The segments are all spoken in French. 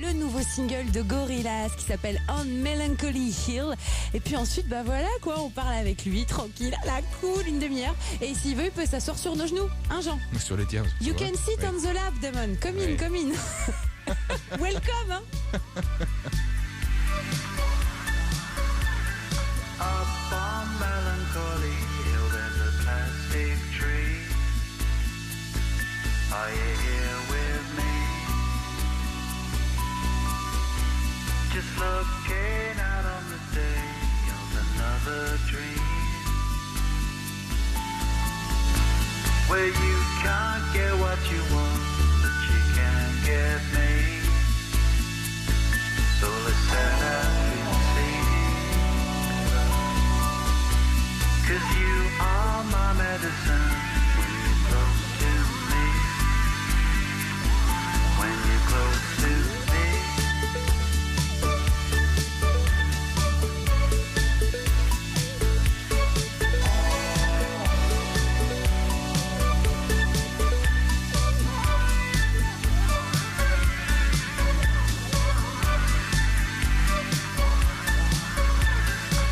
Le nouveau single de Gorillaz qui s'appelle On Melancholy Hill. Et puis ensuite, voilà quoi, on parle avec lui, tranquille, à la cool, une demi-heure. Et s'il veut, il peut s'asseoir sur nos genoux, hein Jean? Sur les tiens. You can sit on the lap, Damon. Come in, come in. Welcome, hein. Up on Melancholy Hill, there's a plastic tree. Are you here with me? Just looking out on the day of another dream, where you can't get what you want, but you can get me. So let's set out and see, 'cause you are my medicine when you're close to me, when you're close to me.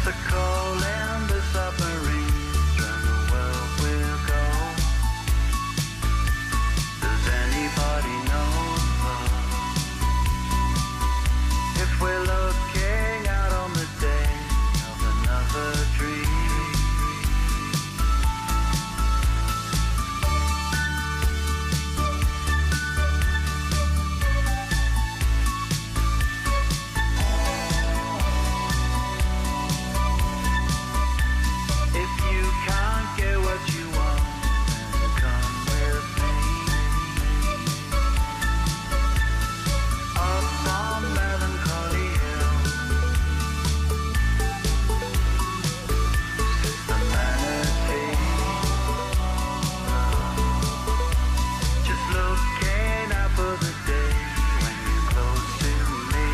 The coal and the submarines round the world will go. Does anybody know if we're looking out on the day of another dream? If you can't get what you want, then come with me. Up on Melancholy Hill, sits the manatee, just looking out for the day when you're close to me,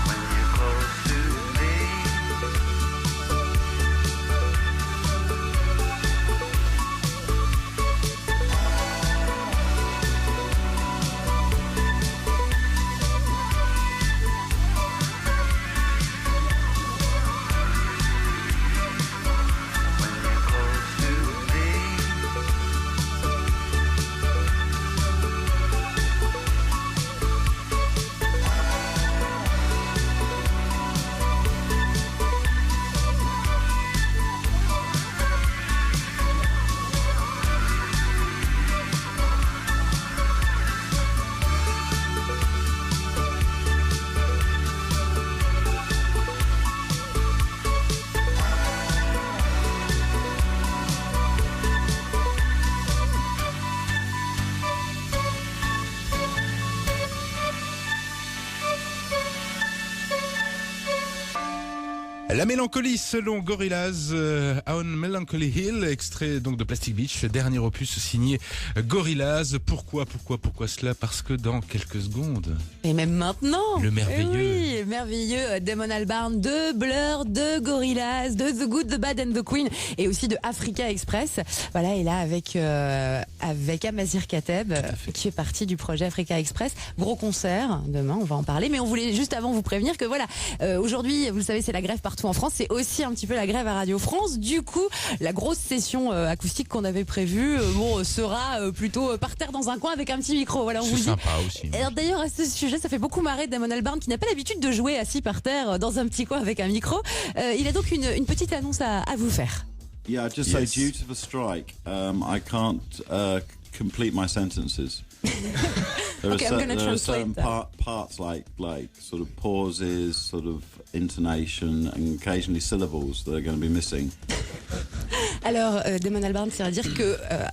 when you're close to me. When you're close to me. La mélancolie selon Gorillaz, On Melancholy Hill, extrait donc de Plastic Beach, dernier opus signé Gorillaz. Pourquoi cela? Parce que dans quelques secondes, Et même maintenant. Le merveilleux. Eh oui, merveilleux Damon Albarn de Blur, de Gorillaz, de The Good, The Bad and The Queen et aussi de Africa Express. Voilà, et là avec Amazir Kateb qui fait partie du projet Africa Express. Gros concert demain, on va en parler. Mais on voulait juste avant vous prévenir que voilà, aujourd'hui, vous le savez, c'est la grève partout en France. C'est aussi un petit peu la grève à Radio France. Du coup, la grosse session acoustique qu'on avait prévue, sera plutôt par terre dans un coin avec un petit micro. Voilà, on vous c'est le dit. sympa aussi. Alors, d'ailleurs, à ce sujet, ça fait beaucoup marrer Damon Albarn qui n'a pas l'habitude de jouer assis par terre dans un petit coin avec un micro. Il a donc une petite annonce à vous faire. Yeah, just so due to the strike, I can't complete my sentences. Okay, I'm gonna there are certain translate parts like sort of pauses, sort of intonation, and occasionally syllables that are going to be missing. Alors, Damon Albarn, ça veut dire que à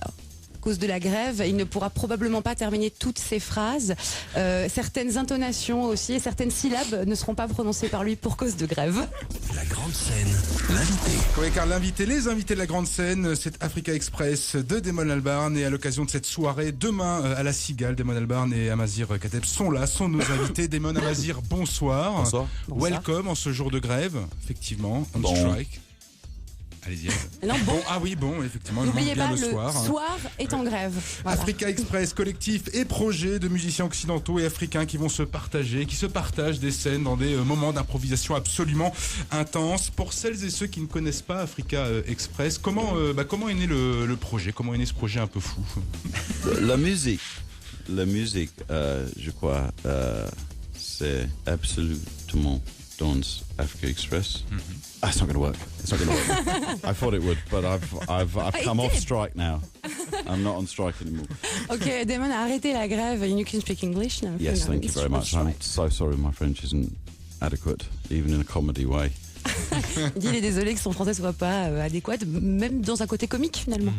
cause de la grève, il ne pourra probablement pas terminer toutes ses phrases. Certaines intonations aussi et certaines syllabes ne seront pas prononcées par lui pour cause de grève. La grande scène, l'invité. Oui, car les invités de la grande scène, c'est Africa Express de Damon Albarn. Et à l'occasion de cette soirée, demain à la Cigale, Damon Albarn et Amazir Kateb sont là, sont nos invités. Damon, Amazir, bonsoir. Bonsoir. Welcome en ce jour de grève, effectivement, on Bon. strike. Allez-y. Non, bon. Ah oui, bon, effectivement, il manque N'oubliez bien pas, le le soir. soir est en grève. Voilà. Africa Express, collectif et projet de musiciens occidentaux et africains qui vont qui se partagent des scènes dans des moments d'improvisation absolument intenses. Pour celles et ceux qui ne connaissent pas Africa Express, comment est né le projet? Comment est né ce projet un peu fou? La musique, je crois, c'est absolument dans Africa Express. It's not going to work. I thought it would, but I've come off strike now. I'm not on strike anymore. Ok, Damon a arrêté la grève. You can speak English now. Yes, thank you very much. I'm so sorry my French isn't adequate, even in a comedy way. Il dit il est désolé que son français soit pas adéquat, même dans un côté comique finalement.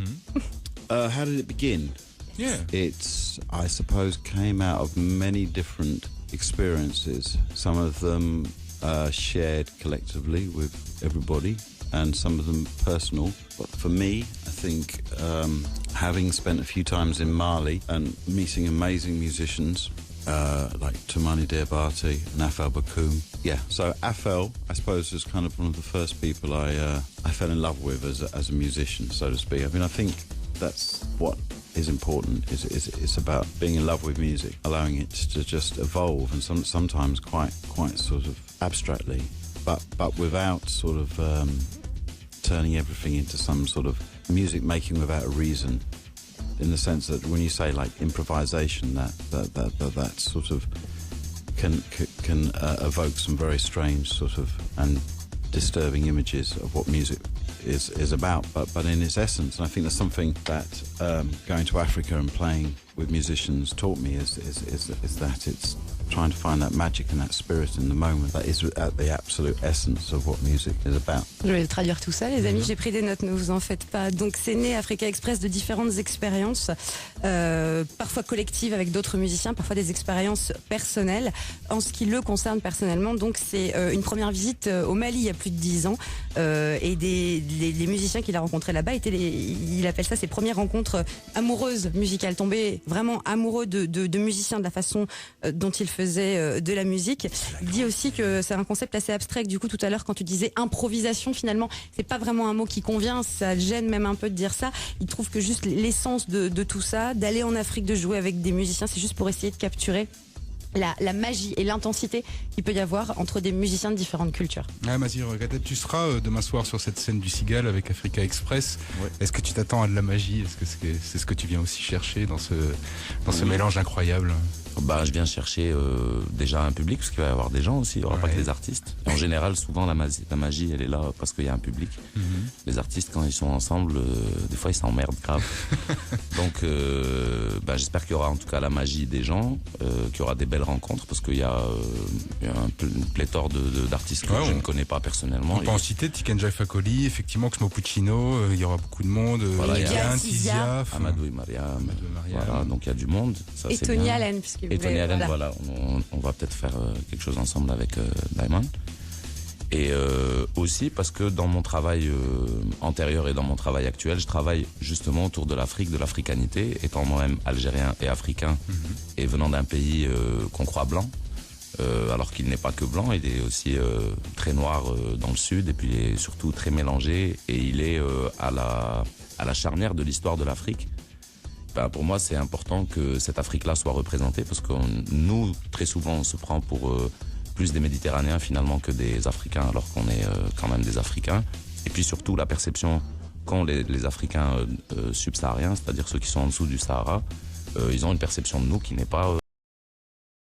How did it begin? Yeah. It's, I suppose, came out of many different experiences. Some of them shared collectively with everybody, and some of them personal. But for me, I think having spent a few times in Mali and meeting amazing musicians like Toumani Diabate and Afel Bakoum. Yeah, so Afel, I suppose, was kind of one of the first people I fell in love with as a musician, so to speak. I mean, I think that's what is important. It's about being in love with music, allowing it to just evolve, and sometimes quite sort of abstractly, but without sort of turning everything into some sort of music making without a reason. In the sense that when you say like improvisation, that sort of can evoke some very strange sort of and disturbing images of what music is about, but in its essence, and I think that's something that going to Africa and playing with musicians taught me is that it's trying to find that magic and that spirit in the moment that is at the absolute essence of what music is about. Je vais traduire tout ça, les amis. J'ai pris des notes, ne vous en faites pas. Donc, c'est né Africa Express de différentes expériences, parfois collectives avec d'autres musiciens, parfois des expériences personnelles. En ce qui le concerne personnellement, donc, c'est une première visite au Mali il y a plus de 10 ans, et les musiciens qu'il a rencontrés là-bas il appelle ça ses premières rencontres amoureuses musicales, tombé vraiment amoureux de musiciens, de la façon dont il faisait de la musique. Il dit aussi que c'est un concept assez abstrait, que du coup tout à l'heure quand tu disais improvisation, finalement c'est pas vraiment un mot qui convient, ça le gêne même un peu de dire ça. Il trouve que juste l'essence de tout ça, d'aller en Afrique, de jouer avec des musiciens, c'est juste pour essayer de capturer la magie et l'intensité qu'il peut y avoir entre des musiciens de différentes cultures. Ah, Mazir Kateb, tu seras demain soir sur cette scène du Cigale avec Africa Express. Ouais. Est-ce que tu t'attends à de la magie? Est-ce que c'est ce que tu viens aussi chercher dans ce mélange incroyable? Bah, je viens chercher déjà un public, parce qu'il va y avoir des gens aussi, il n'y aura pas que des artistes. Et en général, souvent, la magie, elle est là parce qu'il y a un public. Les artistes, quand ils sont ensemble, des fois, ils s'emmerdent grave. Donc, j'espère qu'il y aura en tout cas la magie des gens, qu'il y aura des belles rencontres, parce qu'il y a une pléthore d'artistes que je ne connais pas personnellement. On peut en citer Tiken Jah Fakoly, effectivement, Xmo Puccino, il y aura beaucoup de monde. Voilà, il y a Tizia, Amadou et Mariam. Voilà, donc il y a du monde. Ça, et Tony Allen, et Tony Allen, voilà, on va peut-être faire quelque chose ensemble avec Diamond. Et aussi parce que dans mon travail antérieur et dans mon travail actuel, je travaille justement autour de l'Afrique, de l'africanité, étant moi-même algérien et africain, et venant d'un pays qu'on croit blanc, alors qu'il n'est pas que blanc, il est aussi très noir dans le sud, et puis il est surtout très mélangé, et il est à la charnière de l'histoire de l'Afrique. Pour moi, c'est important que cette Afrique-là soit représentée, parce que nous, très souvent, on se prend pour plus des Méditerranéens finalement que des Africains, alors qu'on est quand même des Africains. Et puis surtout, la perception qu'ont les Africains subsahariens, c'est-à-dire ceux qui sont en dessous du Sahara, ils ont une perception de nous qui n'est pas